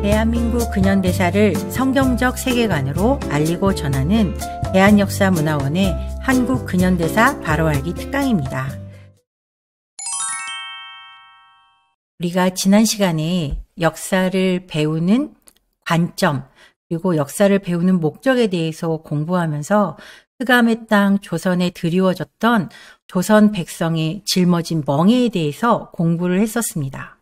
대한민국 근현대사를 성경적 세계관으로 알리고 전하는 대한역사문화원의 한국 근현대사 바로 알기 특강입니다. 우리가 지난 시간에 역사를 배우는 관점, 그리고 역사를 배우는 목적에 대해서 공부하면서 흑암의 땅 조선에 드리워졌던 조선 백성의 짊어진 멍에에 대해서 공부를 했었습니다.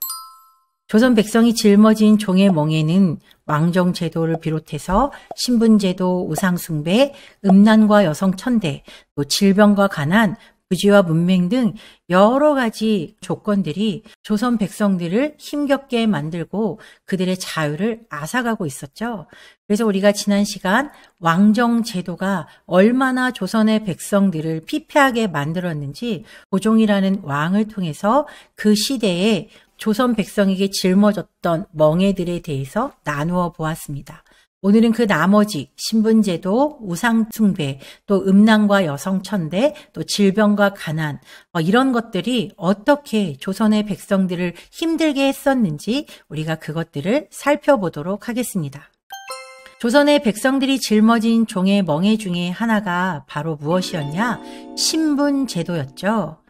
조선 백성이 짊어진 종의 멍에는 왕정 제도를 비롯해서 신분 제도, 우상 숭배, 음란과 여성 천대, 또 질병과 가난, 부지와 문맹 등 여러 가지 조건들이 조선 백성들을 힘겹게 만들고 그들의 자유를 앗아가고 있었죠. 그래서 우리가 지난 시간 왕정 제도가 얼마나 조선의 백성들을 피폐하게 만들었는지 고종이라는 왕을 통해서 그 시대에 조선 백성에게 짊어졌던 멍에들에 대해서 나누어 보았습니다. 오늘은 그 나머지 신분제도, 우상숭배, 또 음란과 여성천대, 또 질병과 가난 이런 것들이 어떻게 조선의 백성들을 힘들게 했었는지 우리가 그것들을 살펴보도록 하겠습니다. 조선의 백성들이 짊어진 종의 멍에 중에 하나가 바로 무엇이었냐? 신분제도였죠.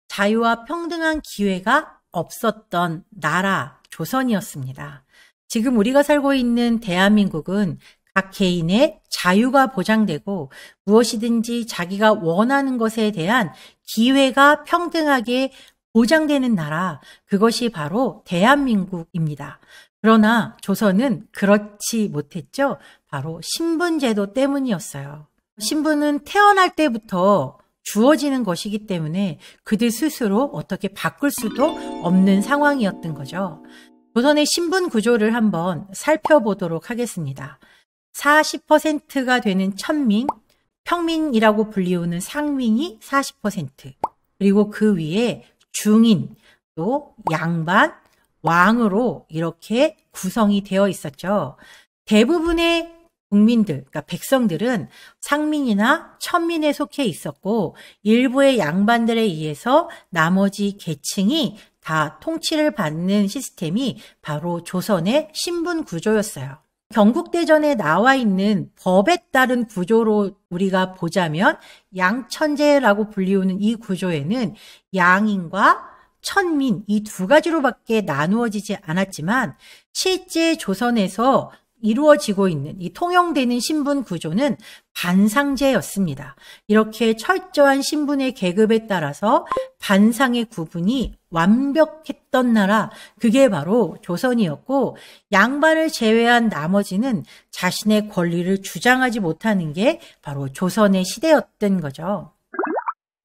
자유와 평등한 기회가 없었던 나라 조선이었습니다. 지금 우리가 살고 있는 대한민국은 각 개인의 자유가 보장되고 무엇이든지 자기가 원하는 것에 대한 기회가 평등하게 보장되는 나라, 그것이 바로 대한민국입니다. 그러나 조선은 그렇지 못했죠. 바로 신분제도 때문이었어요. 신분은 태어날 때부터 주어지는 것이기 때문에 그들 스스로 어떻게 바꿀 수도 없는 상황이었던 거죠. 조선의 신분 구조를 한번 살펴보도록 하겠습니다. 40%가 되는 천민, 평민이라고 불리우는 상민이 40%, 그리고 그 위에 중인, 또 양반, 왕으로 이렇게 구성이 되어 있었죠. 대부분의 국민들, 그러니까 백성들은 상민이나 천민에 속해 있었고 일부의 양반들에 의해서 나머지 계층이 다 통치를 받는 시스템이 바로 조선의 신분 구조였어요. 경국대전에 나와 있는 법에 따른 구조로 우리가 보자면 양천제라고 불리우는 이 구조에는 양인과 천민 이 두 가지로밖에 나누어지지 않았지만 실제 조선에서 이루어지고 있는 이 통용되는 신분 구조는 반상제였습니다. 이렇게 철저한 신분의 계급에 따라서 반상의 구분이 완벽했던 나라, 그게 바로 조선이었고 양반을 제외한 나머지는 자신의 권리를 주장하지 못하는 게 바로 조선의 시대였던 거죠.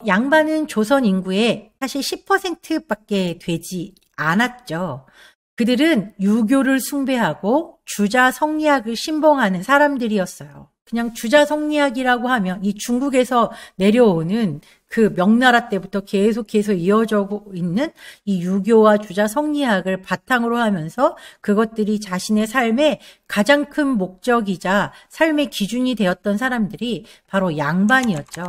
양반은 조선 인구의 사실 10%밖에 되지 않았죠. 그들은 유교를 숭배하고 주자성리학을 신봉하는 사람들이었어요. 그냥 주자성리학이라고 하면 이 중국에서 내려오는 그 명나라 때부터 계속해서 이어져 있는 이 유교와 주자성리학을 바탕으로 하면서 그것들이 자신의 삶의 가장 큰 목적이자 삶의 기준이 되었던 사람들이 바로 양반이었죠.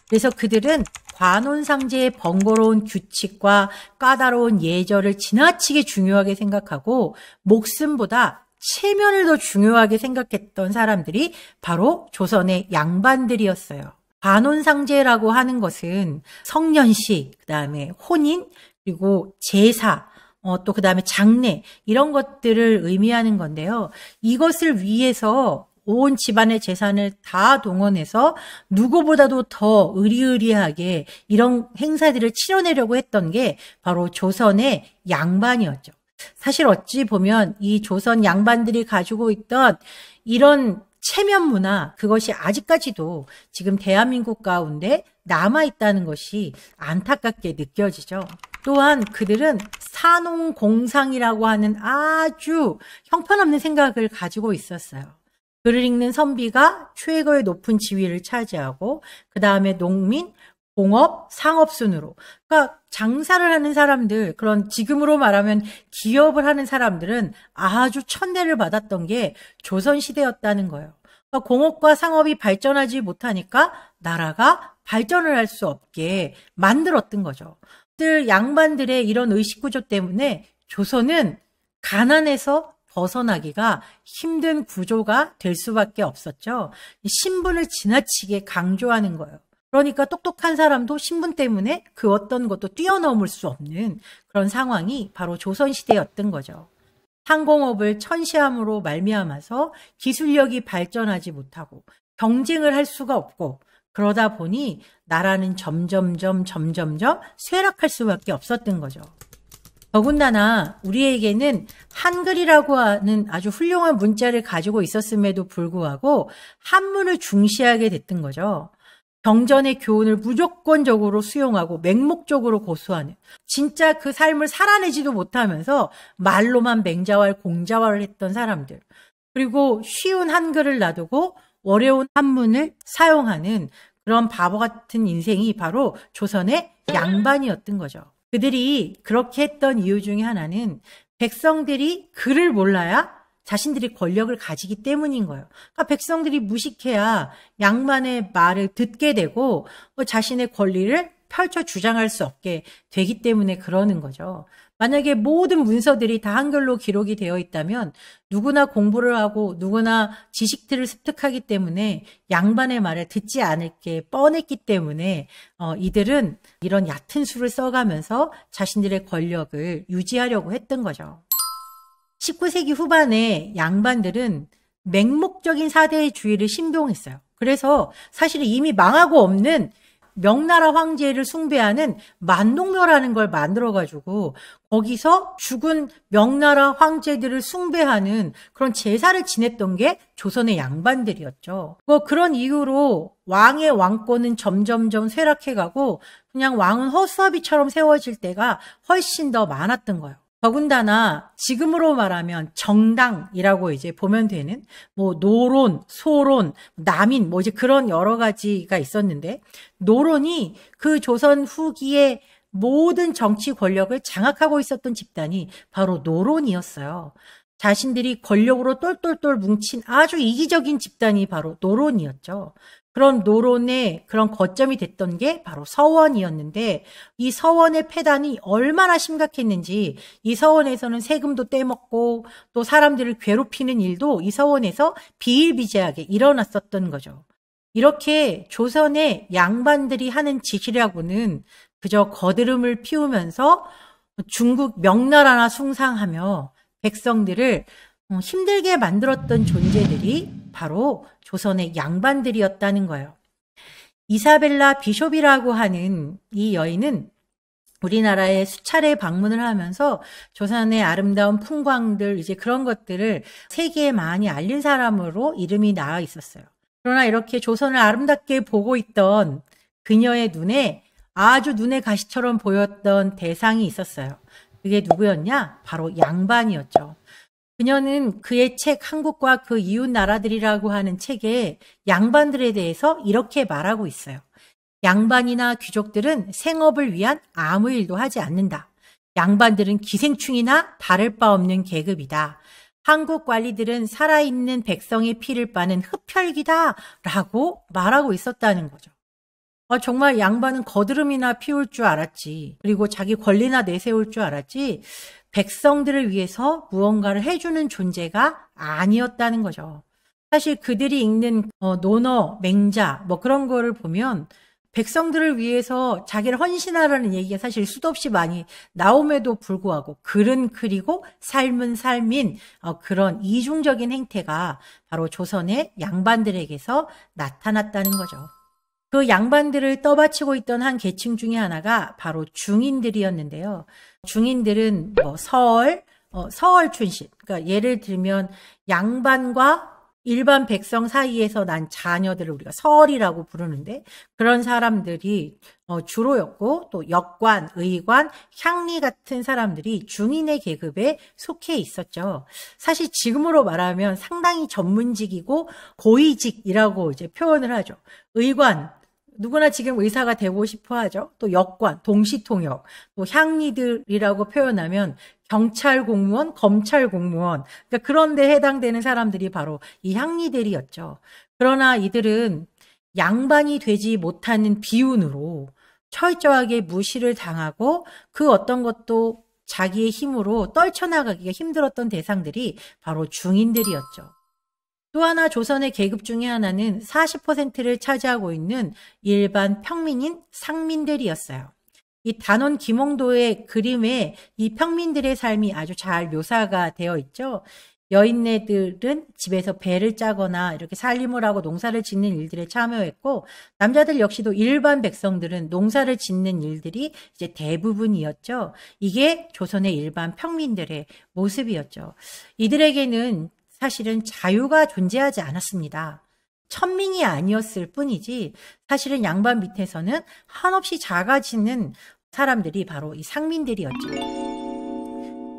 그래서 그들은 관혼상제의 번거로운 규칙과 까다로운 예절을 지나치게 중요하게 생각하고 목숨보다 체면을 더 중요하게 생각했던 사람들이 바로 조선의 양반들이었어요. 관혼상제라고 하는 것은 성년식, 그다음에 혼인, 그리고 제사, 또 그다음에 장례 이런 것들을 의미하는 건데요. 이것을 위해서 온 집안의 재산을 다 동원해서 누구보다도 더 의리의리하게 이런 행사들을 치러내려고 했던 게 바로 조선의 양반이었죠. 사실 어찌 보면 이 조선 양반들이 가지고 있던 이런 체면 문화, 그것이 아직까지도 지금 대한민국 가운데 남아있다는 것이 안타깝게 느껴지죠. 또한 그들은 산홍공상이라고 하는 아주 형편없는 생각을 가지고 있었어요. 글을 읽는 선비가 최고의 높은 지위를 차지하고 그 다음에 농민, 공업, 상업 순으로, 그러니까 장사를 하는 사람들, 그런 지금으로 말하면 기업을 하는 사람들은 아주 천대를 받았던 게 조선시대였다는 거예요. 그러니까 공업과 상업이 발전하지 못하니까 나라가 발전을 할 수 없게 만들었던 거죠. 양반들의 이런 의식구조 때문에 조선은 가난해서 벗어나기가 힘든 구조가 될 수밖에 없었죠. 신분을 지나치게 강조하는 거예요. 그러니까 똑똑한 사람도 신분 때문에 그 어떤 것도 뛰어넘을 수 없는 그런 상황이 바로 조선시대였던 거죠. 상공업을 천시함으로 말미암아서 기술력이 발전하지 못하고 경쟁을 할 수가 없고 그러다 보니 나라는 점점점 쇠락할 수밖에 없었던 거죠. 더군다나 우리에게는 한글이라고 하는 아주 훌륭한 문자를 가지고 있었음에도 불구하고 한문을 중시하게 됐던 거죠. 경전의 교훈을 무조건적으로 수용하고 맹목적으로 고수하는, 진짜 그 삶을 살아내지도 못하면서 말로만 맹자왈 공자왈을 했던 사람들, 그리고 쉬운 한글을 놔두고 어려운 한문을 사용하는 그런 바보 같은 인생이 바로 조선의 양반이었던 거죠. 그들이 그렇게 했던 이유 중에 하나는 백성들이 글을 몰라야 자신들이 권력을 가지기 때문인 거예요. 그러니까 백성들이 무식해야 양반의 말을 듣게 되고 자신의 권리를 펼쳐 주장할 수 없게 되기 때문에 그러는 거죠. 만약에 모든 문서들이 다 한글로 기록이 되어 있다면 누구나 공부를 하고 누구나 지식들을 습득하기 때문에 양반의 말을 듣지 않을 게 뻔했기 때문에 이들은 이런 얕은 수를 써가면서 자신들의 권력을 유지하려고 했던 거죠. 19세기 후반에 양반들은 맹목적인 사대주의를 신봉했어요. 그래서 사실 이미 망하고 없는 명나라 황제를 숭배하는 만동묘라는 걸 만들어가지고 거기서 죽은 명나라 황제들을 숭배하는 그런 제사를 지냈던 게 조선의 양반들이었죠. 그런 이유로 왕의 왕권은 점점점 쇠락해가고 그냥 왕은 허수아비처럼 세워질 때가 훨씬 더 많았던 거예요. 더군다나 지금으로 말하면 정당이라고 이제 보면 되는 노론, 소론, 남인 이제 그런 여러 가지가 있었는데 노론이 그 조선 후기에 모든 정치 권력을 장악하고 있었던 집단이 바로 노론이었어요. 자신들이 권력으로 똘똘똘 뭉친 아주 이기적인 집단이 바로 노론이었죠. 그런 노론의 그런 거점이 됐던 게 바로 서원이었는데 이 서원의 폐단이 얼마나 심각했는지 이 서원에서는 세금도 떼먹고 또 사람들을 괴롭히는 일도 이 서원에서 비일비재하게 일어났었던 거죠. 이렇게 조선의 양반들이 하는 짓이라고는 그저 거드름을 피우면서 중국 명나라나 숭상하며 백성들을 힘들게 만들었던 존재들이 바로 조선의 양반들이었다는 거예요. 이사벨라 비숍이라고 하는 이 여인은 우리나라에 수차례 방문을 하면서 조선의 아름다운 풍광들 이제 그런 것들을 세계에 많이 알린 사람으로 이름이 나와 있었어요. 그러나 이렇게 조선을 아름답게 보고 있던 그녀의 눈에 아주 눈의 가시처럼 보였던 대상이 있었어요. 그게 누구였냐? 바로 양반이었죠. 그녀는 그의 책 한국과 그 이웃 나라들이라고 하는 책에 양반들에 대해서 이렇게 말하고 있어요. 양반이나 귀족들은 생업을 위한 아무 일도 하지 않는다. 양반들은 기생충이나 다를 바 없는 계급이다. 한국 관리들은 살아있는 백성의 피를 빠는 흡혈귀다 라고 말하고 있었다는 거죠. 정말 양반은 거드름이나 피울 줄 알았지. 그리고 자기 권리나 내세울 줄 알았지. 백성들을 위해서 무언가를 해주는 존재가 아니었다는 거죠. 사실 그들이 읽는 논어, 맹자 그런 거를 보면 백성들을 위해서 자기를 헌신하라는 얘기가 사실 수도 없이 많이 나옴에도 불구하고 글은 글이고 삶은 삶인 그런 이중적인 행태가 바로 조선의 양반들에게서 나타났다는 거죠. 그 양반들을 떠받치고 있던 한 계층 중에 하나가 바로 중인들이었는데요. 중인들은 서얼 출신. 그러니까 예를 들면 양반과 일반 백성 사이에서 난 자녀들을 우리가 서얼이라고 부르는데 그런 사람들이 주로였고 또 역관, 의관, 향리 같은 사람들이 중인의 계급에 속해 있었죠. 사실 지금으로 말하면 상당히 전문직이고 고위직이라고 이제 표현을 하죠. 의관, 누구나 지금 의사가 되고 싶어 하죠. 또 역관, 동시통역, 또 향리들이라고 표현하면 경찰 공무원, 검찰 공무원, 그러니까 그런 데 해당되는 사람들이 바로 이 향리들이었죠. 그러나 이들은 양반이 되지 못하는 비운으로 철저하게 무시를 당하고 그 어떤 것도 자기의 힘으로 떨쳐나가기가 힘들었던 대상들이 바로 중인들이었죠. 또 하나 조선의 계급 중에 하나는 40%를 차지하고 있는 일반 평민인 상민들이었어요. 이 단원 김홍도의 그림에 이 평민들의 삶이 아주 잘 묘사가 되어 있죠. 여인네들은 집에서 배를 짜거나 이렇게 살림을 하고 농사를 짓는 일들에 참여했고, 남자들 역시도 일반 백성들은 농사를 짓는 일들이 이제 대부분이었죠. 이게 조선의 일반 평민들의 모습이었죠. 이들에게는 사실은 자유가 존재하지 않았습니다. 천민이 아니었을 뿐이지 사실은 양반 밑에서는 한없이 작아지는 사람들이 바로 이 상민들이었죠.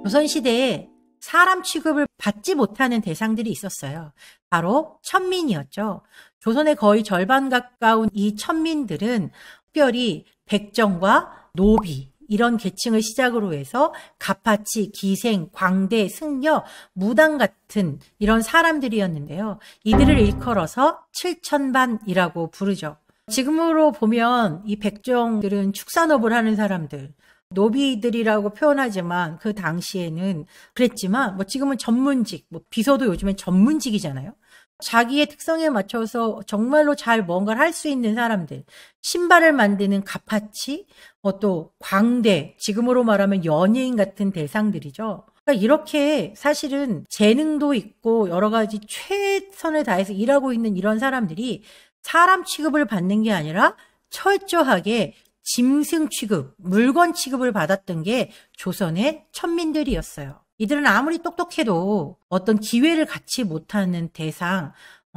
조선시대에 사람 취급을 받지 못하는 대상들이 있었어요. 바로 천민이었죠. 조선의 거의 절반 가까운 이 천민들은 특별히 백정과 노비 이런 계층을 시작으로 해서 갑파치, 기생, 광대, 승려, 무당 같은 이런 사람들이었는데요. 이들을 일컬어서 칠천반이라고 부르죠. 지금으로 보면 이 백정들은 축산업을 하는 사람들, 노비들이라고 표현하지만 그 당시에는 그랬지만 지금은 전문직, 비서도 요즘엔 전문직이잖아요. 자기의 특성에 맞춰서 정말로 잘 뭔가를 할 수 있는 사람들, 신발을 만드는 갑파치, 또 광대, 지금으로 말하면 연예인 같은 대상들이죠. 그러니까 이렇게 사실은 재능도 있고 여러 가지 최선을 다해서 일하고 있는 이런 사람들이 사람 취급을 받는 게 아니라 철저하게 짐승 취급, 물건 취급을 받았던 게 조선의 천민들이었어요. 이들은 아무리 똑똑해도 어떤 기회를 갖지 못하는 대상,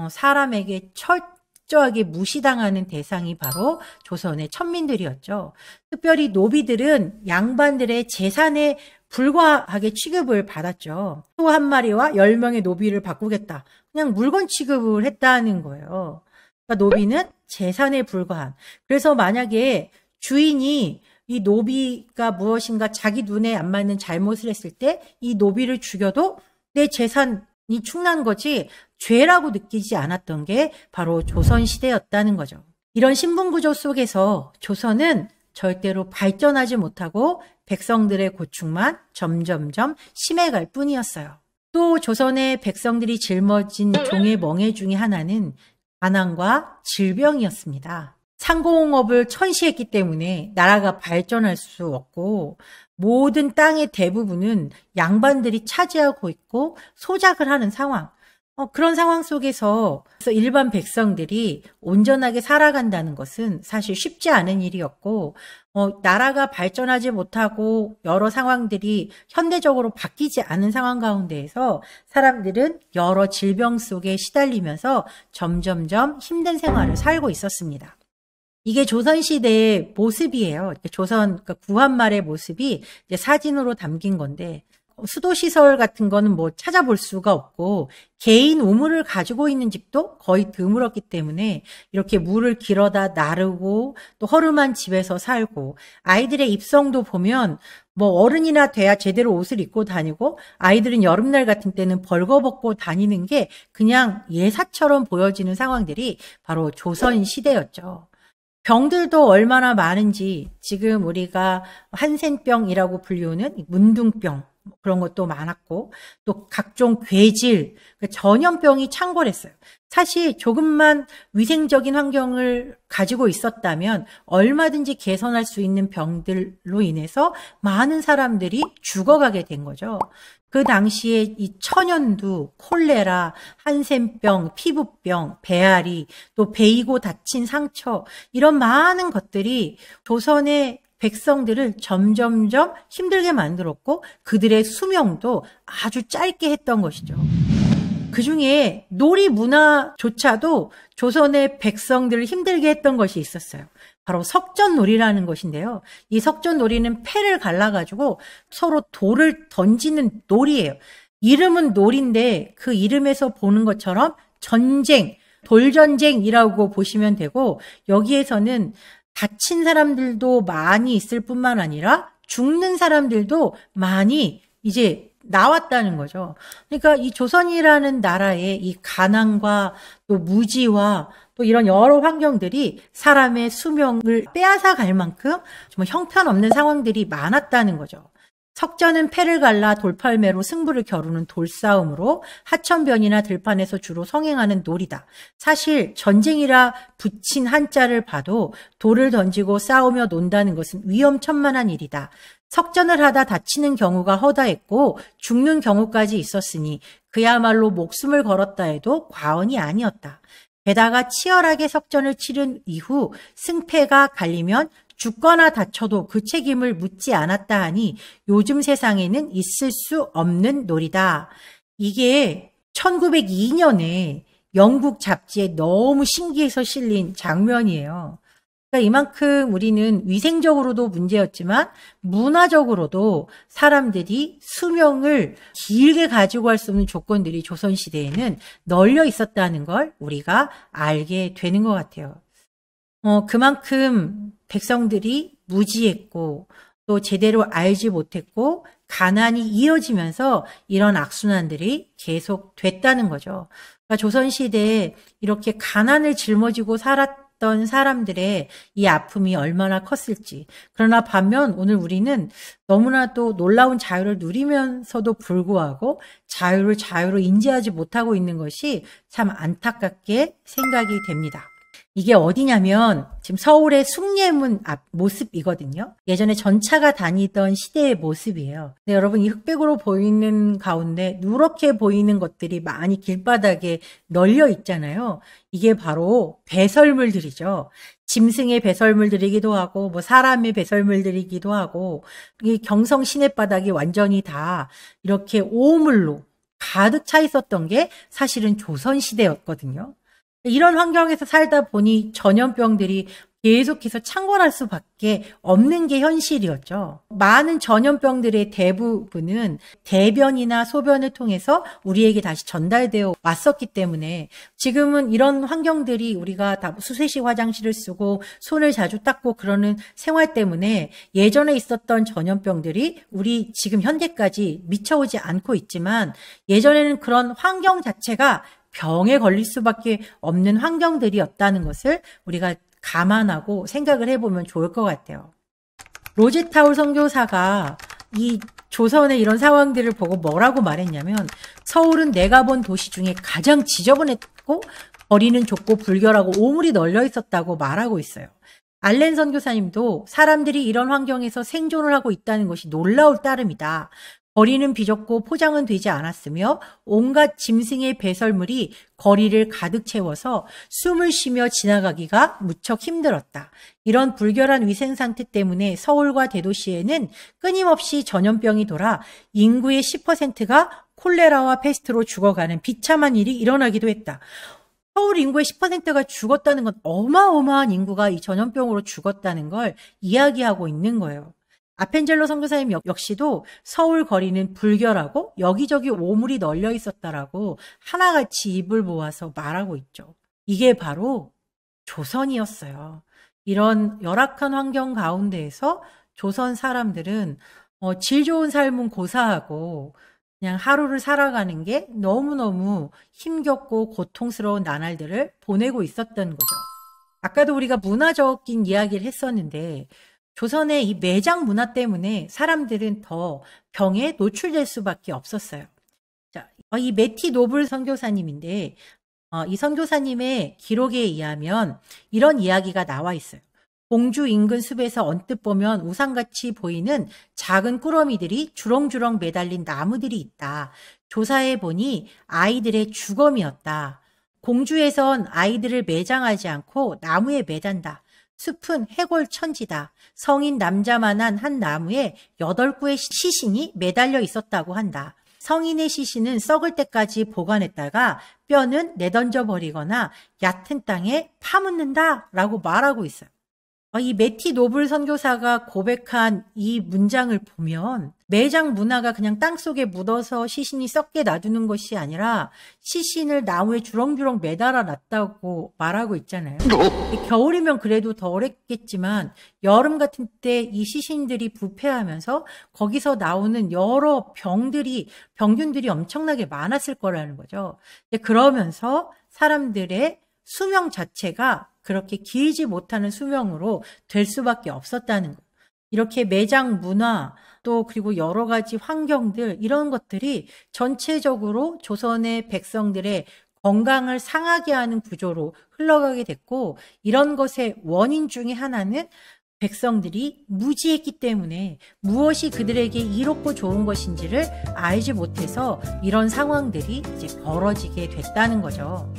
사람에게 철저하게 무시당하는 대상이 바로 조선의 천민들이었죠. 특별히 노비들은 양반들의 재산에 불과하게 취급을 받았죠. 소 한 마리와 10명의 노비를 바꾸겠다. 그냥 물건 취급을 했다는 거예요. 그러니까 노비는 재산에 불과한. 그래서 만약에 주인이 이 노비가 무엇인가 자기 눈에 안 맞는 잘못을 했을 때 이 노비를 죽여도 내 재산이 충난 거지 죄라고 느끼지 않았던 게 바로 조선시대였다는 거죠. 이런 신분구조 속에서 조선은 절대로 발전하지 못하고 백성들의 고충만 점점점 심해갈 뿐이었어요. 또 조선의 백성들이 짊어진 종의 멍해 중에 하나는 가난과 질병이었습니다. 상공업을 천시했기 때문에 나라가 발전할 수 없고 모든 땅의 대부분은 양반들이 차지하고 있고 소작을 하는 상황. 그런 상황 속에서 일반 백성들이 온전하게 살아간다는 것은 사실 쉽지 않은 일이었고, 나라가 발전하지 못하고 여러 상황들이 현대적으로 바뀌지 않은 상황 가운데에서 사람들은 여러 질병 속에 시달리면서 점점점 힘든 생활을 살고 있었습니다. 이게 조선시대의 모습이에요. 조선 구한말의 모습이 이제 사진으로 담긴 건데, 수도시설 같은 거는 찾아볼 수가 없고 개인 우물을 가지고 있는 집도 거의 드물었기 때문에 이렇게 물을 길어다 나르고 또 허름한 집에서 살고, 아이들의 입성도 보면 어른이나 돼야 제대로 옷을 입고 다니고 아이들은 여름날 같은 때는 벌거벗고 다니는 게 그냥 예사처럼 보여지는 상황들이 바로 조선시대였죠. 병들도 얼마나 많은지 지금 우리가 한센병이라고 불리우는 문둥병 그런 것도 많았고, 또 각종 괴질, 전염병이 창궐했어요. 사실 조금만 위생적인 환경을 가지고 있었다면 얼마든지 개선할 수 있는 병들로 인해서 많은 사람들이 죽어가게 된 거죠. 그 당시에 이 천연두, 콜레라, 한센병, 피부병, 배앓이, 또 베이고 다친 상처, 이런 많은 것들이 조선의 백성들을 점점점 힘들게 만들었고 그들의 수명도 아주 짧게 했던 것이죠. 그중에 놀이 문화조차도 조선의 백성들을 힘들게 했던 것이 있었어요. 바로 석전놀이라는 것인데요. 이 석전놀이는 패를 갈라가지고 서로 돌을 던지는 놀이예요. 이름은 놀인데 그 이름에서 보는 것처럼 전쟁, 돌전쟁이라고 보시면 되고, 여기에서는 다친 사람들도 많이 있을 뿐만 아니라 죽는 사람들도 많이 이제 나왔다는 거죠. 그러니까 이 조선이라는 나라의 이 가난과 또 무지와 또 이런 여러 환경들이 사람의 수명을 빼앗아 갈 만큼 정말 형편없는 상황들이 많았다는 거죠. 석전은 패를 갈라 돌팔매로 승부를 겨루는 돌싸움으로 하천변이나 들판에서 주로 성행하는 놀이다. 사실 전쟁이라 붙인 한자를 봐도 돌을 던지고 싸우며 논다는 것은 위험천만한 일이다. 석전을 하다 다치는 경우가 허다했고 죽는 경우까지 있었으니 그야말로 목숨을 걸었다 해도 과언이 아니었다. 게다가 치열하게 석전을 치른 이후 승패가 갈리면 죽거나 다쳐도 그 책임을 묻지 않았다 하니 요즘 세상에는 있을 수 없는 놀이다. 이게 1902년에 영국 잡지에 너무 신기해서 실린 장면이에요. 그러니까 이만큼 우리는 위생적으로도 문제였지만 문화적으로도 사람들이 수명을 길게 가지고 갈 수 없는 조건들이 조선시대에는 널려 있었다는 걸 우리가 알게 되는 것 같아요. 그만큼 백성들이 무지했고 또 제대로 알지 못했고 가난이 이어지면서 이런 악순환들이 계속 됐다는 거죠. 그러니까 조선시대에 이렇게 가난을 짊어지고 살았던 사람들의 이 아픔이 얼마나 컸을지. 그러나 반면 오늘 우리는 너무나도 놀라운 자유를 누리면서도 불구하고 자유로 인지하지 못하고 있는 것이 참 안타깝게 생각이 됩니다. 이게 어디냐면 지금 서울의 숭례문 앞 모습이거든요. 예전에 전차가 다니던 시대의 모습이에요. 근데 여러분 이 흑백으로 보이는 가운데 누렇게 보이는 것들이 많이 길바닥에 널려 있잖아요. 이게 바로 배설물들이죠. 짐승의 배설물들이기도 하고 뭐 사람의 배설물들이기도 하고 이 경성 시내바닥이 완전히 다 이렇게 오물로 가득 차 있었던 게 사실은 조선시대였거든요. 이런 환경에서 살다 보니 전염병들이 계속해서 창궐할 수밖에 없는 게 현실이었죠. 많은 전염병들의 대부분은 대변이나 소변을 통해서 우리에게 다시 전달되어 왔었기 때문에 지금은 이런 환경들이 우리가 다 수세식 화장실을 쓰고 손을 자주 닦고 그러는 생활 때문에 예전에 있었던 전염병들이 우리 지금 현대까지 미쳐오지 않고 있지만 예전에는 그런 환경 자체가 병에 걸릴 수밖에 없는 환경들이었다는 것을 우리가 감안하고 생각을 해보면 좋을 것 같아요. 로제타울 선교사가 이 조선의 이런 상황들을 보고 뭐라고 말했냐면 서울은 내가 본 도시 중에 가장 지저분했고 거리는 좁고 불결하고 오물이 널려 있었다고 말하고 있어요. 알렌 선교사님도 사람들이 이런 환경에서 생존을 하고 있다는 것이 놀라울 따름이다. 거리는 비좁고 포장은 되지 않았으며 온갖 짐승의 배설물이 거리를 가득 채워서 숨을 쉬며 지나가기가 무척 힘들었다. 이런 불결한 위생 상태 때문에 서울과 대도시에는 끊임없이 전염병이 돌아 인구의 10%가 콜레라와 페스트로 죽어가는 비참한 일이 일어나기도 했다. 서울 인구의 10%가 죽었다는 건 어마어마한 인구가 이 전염병으로 죽었다는 걸 이야기하고 있는 거예요. 아펜젤로 선교사님 역시도 서울 거리는 불결하고 여기저기 오물이 널려 있었다라고 하나같이 입을 모아서 말하고 있죠. 이게 바로 조선이었어요. 이런 열악한 환경 가운데에서 조선 사람들은 질 좋은 삶은 고사하고 그냥 하루를 살아가는 게 너무너무 힘겹고 고통스러운 나날들을 보내고 있었던 거죠. 아까도 우리가 문화적인 이야기를 했었는데 조선의 이 매장 문화 때문에 사람들은 더 병에 노출될 수밖에 없었어요. 자, 이 매티 노블 선교사님인데 이 선교사님의 기록에 의하면 이런 이야기가 나와 있어요. 공주 인근 숲에서 언뜻 보면 우상같이 보이는 작은 꾸러미들이 주렁주렁 매달린 나무들이 있다. 조사해 보니 아이들의 주검이었다. 공주에선 아이들을 매장하지 않고 나무에 매단다. 숲은 해골천지다. 성인 남자만한 한 나무에 8구의 시신이 매달려 있었다고 한다. 성인의 시신은 썩을 때까지 보관했다가 뼈는 내던져 버리거나 얕은 땅에 파묻는다 라고 말하고 있어요. 이 매티 노블 선교사가 고백한 이 문장을 보면 매장 문화가 그냥 땅속에 묻어서 시신이 썩게 놔두는 것이 아니라 시신을 나무에 주렁주렁 매달아 놨다고 말하고 있잖아요. 겨울이면 그래도 덜했겠지만 여름 같은 때 이 시신들이 부패하면서 거기서 나오는 여러 병균들이 엄청나게 많았을 거라는 거죠. 그러면서 사람들의 수명 자체가 그렇게 길지 못하는 수명으로 될 수밖에 없었다는 거예요. 이렇게 매장 문화 또 그리고 여러 가지 환경들 이런 것들이 전체적으로 조선의 백성들의 건강을 상하게 하는 구조로 흘러가게 됐고 이런 것의 원인 중에 하나는 백성들이 무지했기 때문에 무엇이 그들에게 이롭고 좋은 것인지를 알지 못해서 이런 상황들이 이제 벌어지게 됐다는 거죠.